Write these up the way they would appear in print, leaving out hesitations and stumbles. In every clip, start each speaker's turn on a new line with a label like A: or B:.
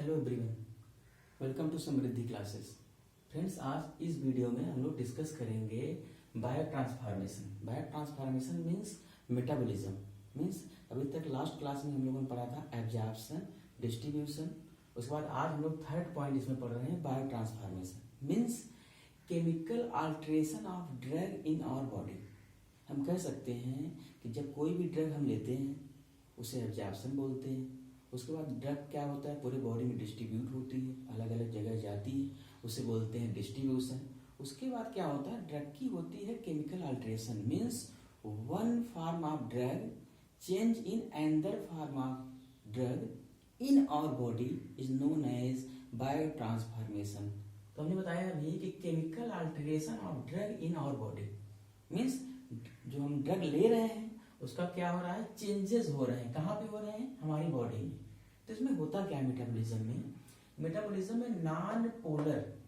A: Hello everyone, welcome to Samriddhi classes. Friends, आज इस video में हम लोग डिस्कस करेंगे bio transformation. Bio transformation means metabolism. Means अभी तक लास्ट क्लास में हम लोगों ने पढ़ा था एब्जॉर्प्शन, डिस्ट्रीब्यूशन। उसके बाद आज हम लोग थर्ड पॉइंट इसमें पढ़ रहे हैं bio transformation means chemical alteration of drug in our body. हम कह सकते हैं कि जब कोई भी ड्रग हम लेते हैं उसे एब्जॉर्प्शन बोलते हैं। उसके बाद ड्रग क्या होता है, पूरे बॉडी में डिस्ट्रीब्यूट होती है, अलग अलग जगह जाती है, उसे बोलते हैं डिस्ट्रीब्यूशन। उसके बाद क्या होता है, ड्रग की होती है chemical alteration means one form of drug change in another form of drug in our body is known as bio transformation. तो हमने बताया अभी कि chemical alteration of drug in our body means जो हम ड्रग ले रहे हैं उसका क्या हो रहा है, चेंजेस हो रहे हैं। कहाँ पे हो रहे हैं, हमारी बॉडी में। तो इसमें होता क्या है मेटाबॉलिज्म में, मेटाबॉलिज्म में non polar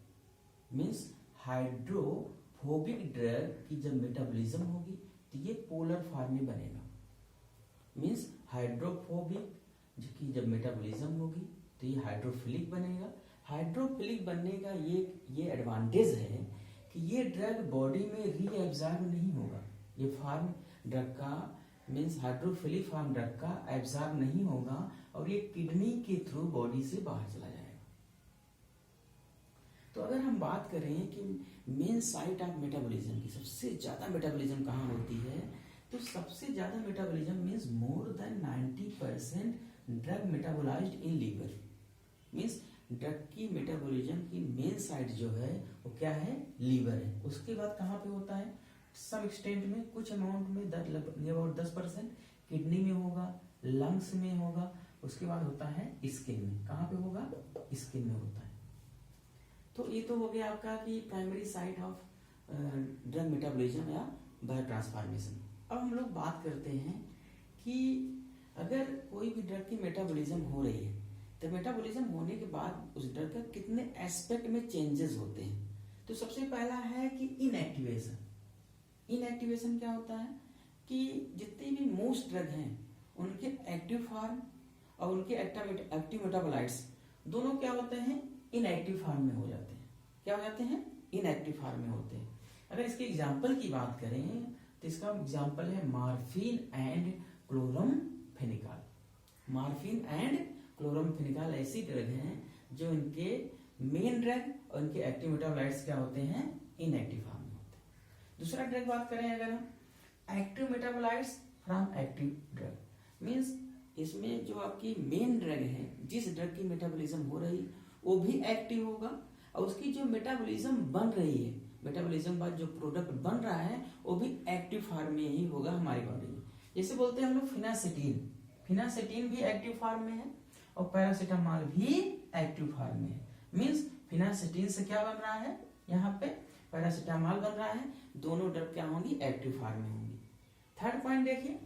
A: means hydrophobic drug की जब मेटाबॉलिज्म होगी तो ये पोलर फॉर्म में बनेगा। मीन्स हाइड्रोफोबिक की जब मेटाबॉलिज्म होगी तो ये हाइड्रोफिलिक बनेगा। हाइड्रोफिलिक बनने का ये एडवांटेज है कि ये ड्रग बॉडी में रीएब्जॉर्ब नहीं होगा। ये फॉर्म ड्रग का मीन्स हाइड्रोफिलिक फॉर्म ड्रग का एब्जॉर्ब नहीं होगा और ये किडनी के थ्रू बॉडी से बाहर चला जाएगा। तो अगर हम बात करें कि मेन साइट ऑफ मेटाबॉलिज्म की सबसे ज्यादा मेटाबॉलिज्म कहाँ होती है, तो सबसे ज्यादा metabolism means more than 90% drug metabolised in liver. Means drug की मेटाबॉलिज्म की मेन साइट जो है वो क्या है, लीवर है। उसके बाद कहाँ पे होता है, सम एक्सटेंट में कुछ अमाउंट में अबाउट 10% किडनी में होगा, लंग्स में होगा। उसके बाद होता है स्किन में। कहाँ पे होगा, स्किन में होता है। तो ये तो हो गया आपका कि primary site of drug metabolism या बायो ट्रांसफॉर्मेशन। अब हम लोग बात करते हैं कि अगर कोई भी ड्रग की मेटाबॉलिज्म हो रही है तो मेटाबॉलिज्म होने के बाद उस ड्रग का कितने एस्पेक्ट में चेंजेस होते हैं। तो सबसे पहला है कि इनएक्टिवेशन। इनएक्टिवेशन क्या होता है कि जितने भी मोस्ट ड्रग हैं उनके एक्टिव फॉर्म और उनके एक्टिव मेटाबोलाइट्स दोनों क्या होते हैं, इनएक्टिव फॉर्म में हो जाते हैं। क्या हो जाते हैं, इनएक्टिव फॉर्म में होते हैं। अगर इसके एग्जांपल की बात करें तो इसका एग्जांपल है morphine and chloramphenicol. Morphine and chloramphenicol ऐसी ड्रग हैं जो इनके मेन ड्रग और इनके एक्टिव मेटाबोलाइट्स क्या होते हैं, इनएक्टिव फॉर्म में होते हैं। दूसरा ड्रग बात करें अगर हम active metabolites from active drug means इसमें जो आपकी मेन ड्रग है, जिस ड्रग की मेटाबॉलिज्म हो रही वो भी एक्टिव होगा और उसकी जो मेटाबॉलिज्म बन रही है, मेटाबॉलिज्म बाद जो प्रोडक्ट बन रहा है वो भी एक्टिव फॉर्म में ही होगा हमारी बॉडी में। जैसे बोलते हैं हम लोग फिनासेटिन, फिनासेटिन भी एक्टिव फॉर्म में है और पैरासीटामोल भी एक्टिव फॉर्म में है। मीन्स फिनासेटिन से क्या बन रहा है, यहाँ पे पैरासीटामोल बन रहा है, दोनों ड्रग क्या होंगी, एक्टिव फॉर्म में होंगी। थर्ड पॉइंट देखिए,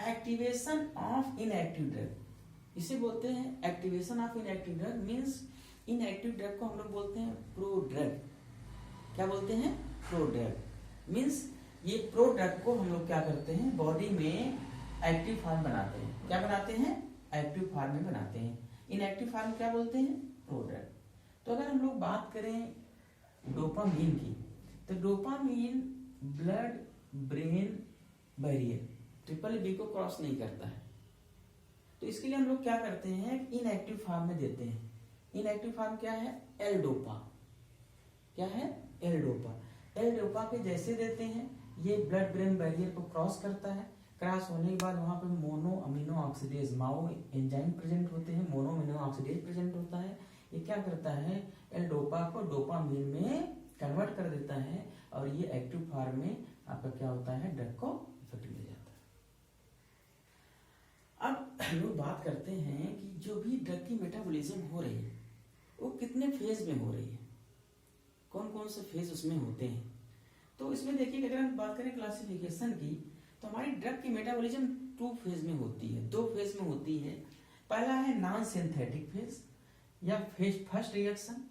A: एक्टिवेशन ऑफ इनएक्टिव ड्रग। इसे बोलते हैं activation of inactive drug means inactive drug को हम लोग बोलते हैं प्रो ड्रग। क्या बोलते हैं, प्रो ड्रग। मीन्स ये प्रो ड्रग को हम लोग क्या करते हैं, बॉडी में एक्टिव फॉर्म बनाते हैं। क्या बनाते हैं, एक्टिव फॉर्म में बनाते हैं। इनएक्टिव फॉर्म क्या बोलते हैं, प्रो ड्रग। तो अगर हम लोग बात करें डोपामीन की, तो dopamine blood brain barrier triple B को क्रॉस नहीं करता है। तो इसके लिए हम लोग क्या करते हैं, इनएक्टिव फॉर्म में देते हैं। इनएक्टिव फॉर्म क्या है, एल डोपा। क्या है, एल डोपा। एल डोपा के जैसे देते हैं, ये ब्लड ब्रेन बैरियर को क्रॉस करता है। क्रॉस होने के बाद वहां पे मोनो अमीनो ऑक्सीडेज माओ एंजाइम प्रेजेंट होते हैं, मोनो अमीनो ऑक्सीडेज प्रेजेंट होता है। ये क्या करता है, एल डोपा को डोपामीन में कन्वर्ट कर देता है और ये एक्टिव फॉर्म में आपका क्या होता है, ड्रग को इफेक्ट मिल जाता है। अब हम लोग बात करते हैं कि जो भी ड्रग की मेटाबॉलिज्म हो रही है वो कितने फेज में हो रही है, कौन कौन से फेज उसमें होते हैं। तो इसमें देखिए अगर हम बात करें क्लासिफिकेशन की तो हमारी ड्रग की मेटाबॉलिज्म 2 फेज में होती है, 2 फेज में होती है। पहला है नॉन सिंथेटिक फेज या फेज फर्स्ट रिएक्शन।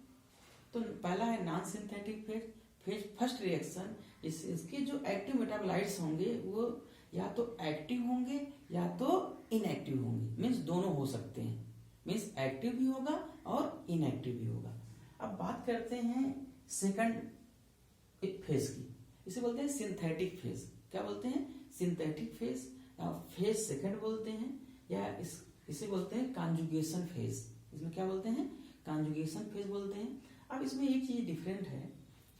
A: तो पहला है non synthetic phase, phase first reaction. इसके जो एक्टिव मेटाबोलाइट्स होंगे वो या तो एक्टिव होंगे या तो इनएक्टिव होंगे, मीन्स दोनों हो सकते हैं। मीन्स एक्टिव भी होगा और इनएक्टिव भी होगा। अब बात करते हैं सेकंड फेज की, इसे बोलते हैं सिंथेटिक फेज। क्या बोलते हैं? सिंथेटिक फेज, फेज सेकंड बोलते हैं, या इसे बोलते हैं कॉन्जुगेशन फेज। इसमें क्या बोलते हैं? कॉन्जुगेशन फेज बोलते हैं। अब इसमें एक चीज डिफरेंट है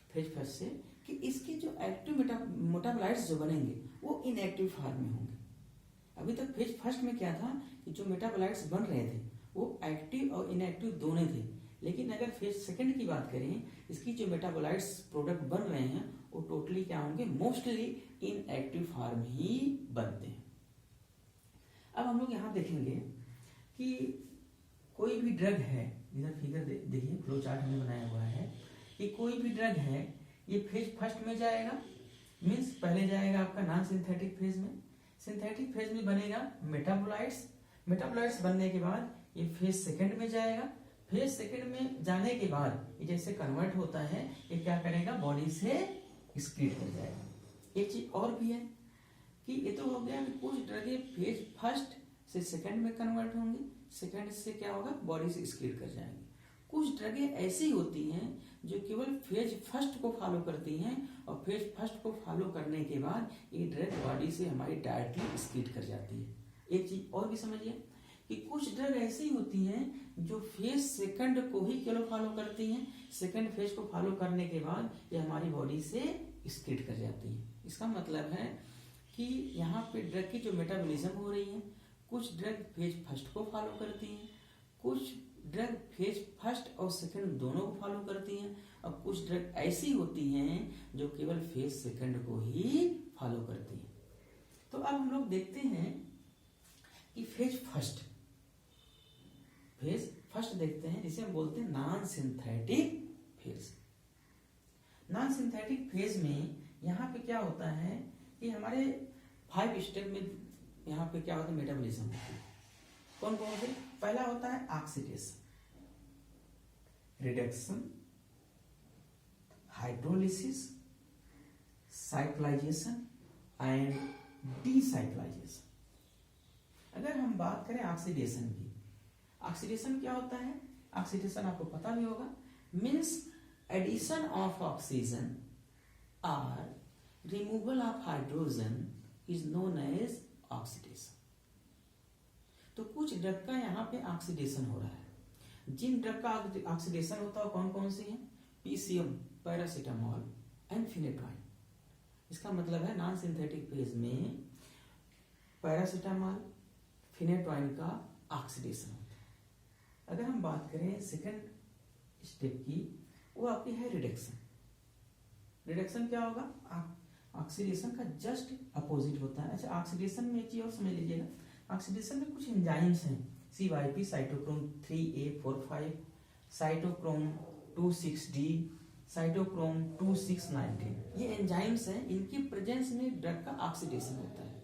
A: फेज फर्स्ट से, कि इसके जो एक्टिव मेटाबोलाइट्स जो बनेंगे वो इनएक्टिव फॉर्म में होंगे। अभी तक फेज फर्स्ट में क्या था कि जो मेटाबोलाइट्स बन रहे थे वो एक्टिव और इनएक्टिव दोनों थे, लेकिन अगर फेज सेकंड की बात करें, इसकी जो मेटाबोलाइट्स प्रोडक्ट बन रहे हैं वो टोटली क्या होंगे? मोस्टली इनएक्टिव फॉर्म ही बनते हैं। अब हम लोग यहाँ देखेंगे कि कोई भी ड्रग है, इधर फिगर देखिए, फ्लो चार्ट हमने बनाया हुआ है कि कोई भी ड्रग है ये फेज फर्स्ट में जाएगा, मीन्स पहले जाएगा आपका नॉन सिंथेटिक फेज में। सिंथेटिक फेज में बनेगा मेटाबोलाइट्स, मेटाबोलाइट्स बनने के बाद ये फेज सेकंड में जाएगा। फेज सेकंड में जाने के बाद ये जैसे कन्वर्ट होता है, ये क्या करेगा? बॉडी से एक्सक्रीट कर जाएगा। एक चीज और भी है कि ये तो हो गया कि कुछ ड्रगें फेज फर्स्ट से सेकंड में कन्वर्ट होंगी, सेकंड से क्या होगा? बॉडी से एक्सक्रीट कर जाएंगे। कुछ ड्रगें ऐसी होती हैं जो केवल फेज फर्स्ट को फॉलो करती हैं, और फेज फर्स्ट को फॉलो करने के बाद ये ड्रग बॉडी से हमारी डायरेक्टली एक्सक्रीट कर जाती है। एक चीज और भी समझिए कि कुछ ड्रग ऐसी होती हैं जो फेज सेकंड को ही केवल फॉलो करती हैं, सेकंड फेज को फॉलो करने के बाद ये हमारी बॉडी से एक्सक्रीट कर जाती है। इसका मतलब है कि यहाँ पे ड्रग की जो मेटाबॉलिज्म हो रही है, कुछ ड्रग फेज फर्स्ट को फॉलो करती हैं, कुछ ड्रग फेज फर्स्ट और सेकंड दोनों को फॉलो करती हैं, और कुछ ड्रग ऐसी होती हैं जो केवल फेज सेकंड को ही फॉलो करती हैं। तो अब हम लोग देखते हैं कि फेज फर्स्ट देखते हैं, जिसे हम बोलते हैं non synthetic phase. Non synthetic phase में यहाँ पे क्या होता है कि हमारे 5 स्टेप में यहाँ पे क्या होता है? मेटाबॉलिज्म होती है। कौन कौन से? पहला होता है oxidation, reduction, hydrolysis, cyclization and decyclization. अगर हम बात करें ऑक्सीडेशन की, ऑक्सीडेशन क्या होता है? ऑक्सीडेशन आपको पता भी होगा, मीन्स एडिशन ऑफ ऑक्सीजन और removal of hydrogen is known as oxidation. तो कुछ ड्रग का यहाँ पे ऑक्सीडेशन हो रहा है। जिन ड्रग का ऑक्सीडेशन होता है कौन कौन से हैं? PCM, paracetamol and phenytoin. इसका मतलब है नॉन सिंथेटिक फेज में पैरासीटामोल, फिनेटोइन का ऑक्सीडेशन होता है। अगर हम बात करें सेकंड स्टेप की, वो आपकी है रिडक्शन। रिडक्शन क्या होगा? ऑक्सीडेशन का जस्ट अपोजिट होता है। अच्छा, ऑक्सीडेशन में एक चीज और समझ लीजिएगा, ऑक्सीडेशन में कुछ एंजाइम्स हैं, CYP, cytochrome 3A45, cytochrome 26D, cytochrome 2619, ये एंजाइम्स हैं, इनकी प्रेजेंस में ड्रग का ऑक्सीडेशन होता है।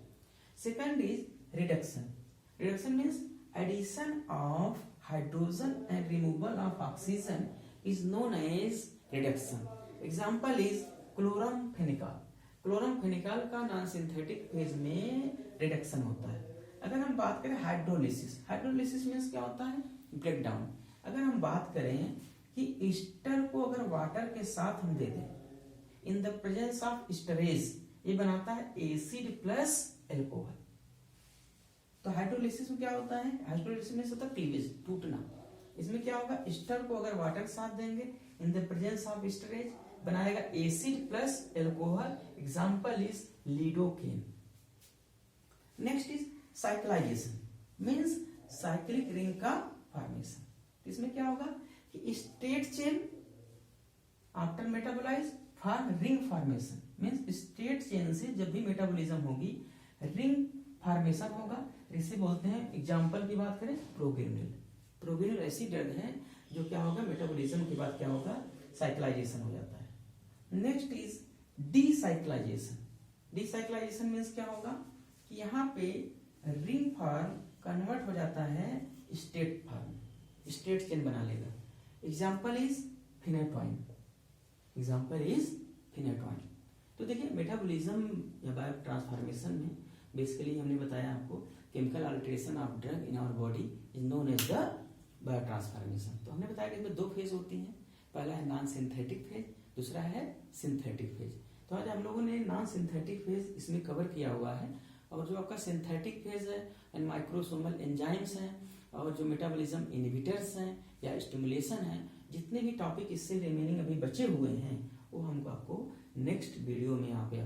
A: Second is reduction. Reduction means addition of hydrogen and removal of oxygen is known as reduction. Example is chloramphenicol. Chloramphenicol का non synthetic phase में reduction होता है। अगर हम बात करें हाइड्रोलिसिस, हाइड्रोलिसिस मीन्स क्या होता है? Break down. अगर हम बात करें कि ईस्टर को अगर वाटर के साथ हम दे दें इन द प्रेजेंस ऑफ स्टरेज, ये बनाता है एसिड प्लस एल्कोहल। तो हाइड्रोलिसिस में क्या होता है? हाइड्रोलिसिस में होता है क्लीवेज, टूटना। इसमें क्या होगा? ईस्टर को अगर वाटर के साथ देंगे in the presence of esterase, बनाएगा acid plus alcohol. Example is lidocaine. Next is cyclization, means cyclic ring का फॉर्मेशन। इसमें क्या होगा कि straight chain after metabolize form ring formation, means straight chain से जब भी मेटाबॉलिज्म होगी रिंग फॉर्मेशन होगा, इसे बोलते हैं। एग्जाम्पल की बात करें, प्रोग्रेनुल। प्रोग्रेनुल ऐसी ड्रग है जो क्या होगा? मेटाबॉलिज्म के बाद क्या होगा? साइक्लाइजेशन हो जाता है। Next is decyclization. Decyclization means क्या होगा कि यहाँ पे रिंग फॉर्म कन्वर्ट हो जाता है स्टेट फॉर्म, स्टेट चेन बना लेगा। Example is phenytoin. Example is phenytoin. तो देखिए मेटाबॉलिज्म या बायो ट्रांसफॉर्मेशन में बेसिकली हमने बताया आपको chemical alteration of drug in our body is known as the biotransformation. तो हमने बताया कि इसमें 2 फेज होती हैं, पहला है नॉन सिंथेटिक फेज, दूसरा है सिंथेटिक फेज। तो आज हम लोगों ने नॉन सिंथेटिक फेज इसमें कवर किया हुआ है, और जो आपका सिंथेटिक फेज है एंड माइक्रोसोमल एंजाइम्स हैं और जो मेटाबॉलिज्म इनहिबिटर्स हैं या स्टिमुलेशन है, जितने भी टॉपिक इससे रिमेनिंग अभी बचे हुए हैं वो हमको आपको नेक्स्ट वीडियो में यहाँ पे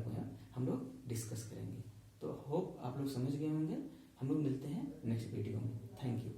A: हम लोग डिस्कस करेंगे। तो होप आप लोग समझ गए होंगे। हम लोग मिलते हैं नेक्स्ट वीडियो में। Thank you.